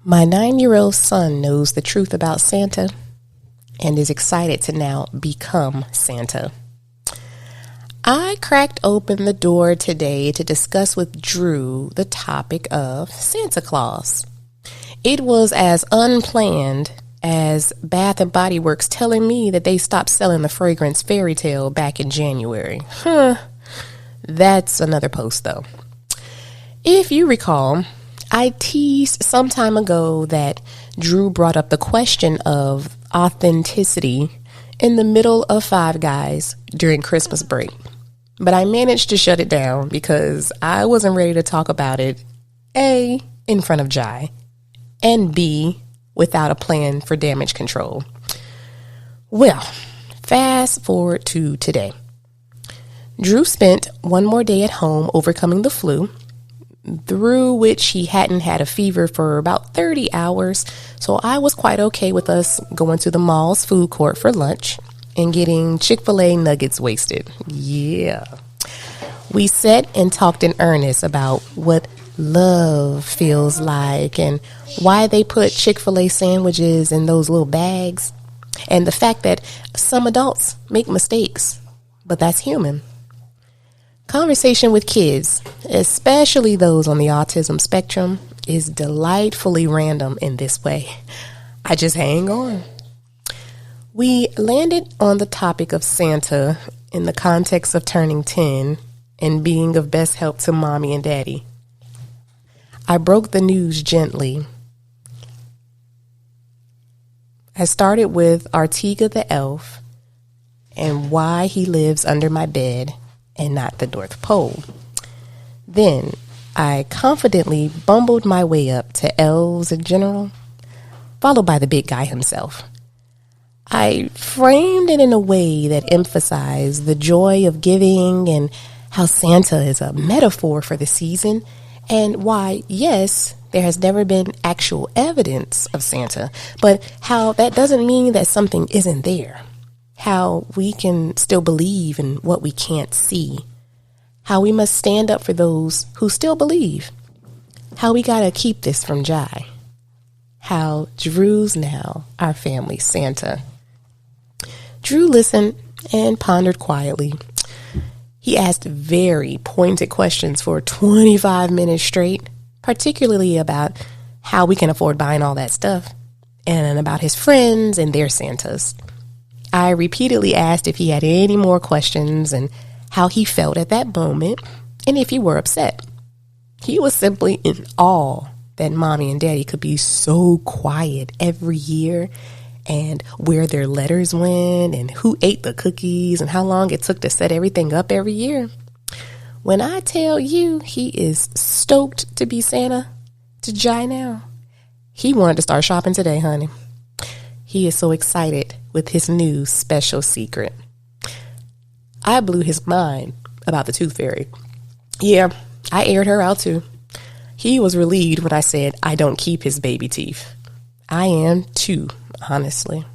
My 9-year-old son knows the truth about Santa and is excited to now become Santa. I cracked open the door today to discuss with Drew the topic of Santa Claus. It was as unplanned as Bath and Body Works telling me that they stopped selling the fragrance Fairy Tale back in January. That's another post though. If you recall, I teased some time ago that Drew brought up the question of authenticity in the middle of Five Guys during Christmas break. But I managed to shut it down because I wasn't ready to talk about it, A, in front of Jai, and B, without a plan for damage control. Well, fast forward to today. Drew spent one more day at home overcoming the flu, through which he hadn't had a fever for about 30 hours, so I was quite okay with us going to the mall's food court for lunch and getting Chick-fil-A nuggets wasted. Yeah. We sat and talked in earnest about what love feels like and why they put Chick-fil-A sandwiches in those little bags, and the fact that some adults make mistakes, but that's human. Conversation with kids, especially those on the autism spectrum, is delightfully random in this way. I just hang on. We landed on the topic of Santa in the context of turning 10 and being of best help to mommy and daddy. I broke the news gently. I started with Artiga the elf and why he lives under my bed and not the North Pole. Then I confidently bumbled my way up to elves in general, followed by the big guy himself. I framed it in a way that emphasized the joy of giving and how Santa is a metaphor for the season, and why, yes, there has never been actual evidence of Santa, but how that doesn't mean that something isn't there. How we can still believe in what we can't see. How we must stand up for those who still believe. How we gotta keep this from Jai. How Drew's now our family Santa. Drew listened and pondered quietly. He asked very pointed questions for 25 minutes straight, particularly about how we can afford buying all that stuff, and about his friends and their Santas. I repeatedly asked if he had any more questions and how he felt at that moment and if he were upset. He was simply in awe that mommy and daddy could be so quiet every year and where their letters went and who ate the cookies and how long it took to set everything up every year. When I tell you he is stoked to be Santa to Jai now, he wanted to start shopping today, honey. He is so excited with his new special secret. I blew his mind about the tooth fairy. Yeah, I aired her out too. He was relieved when I said I don't keep his baby teeth. I am too, honestly.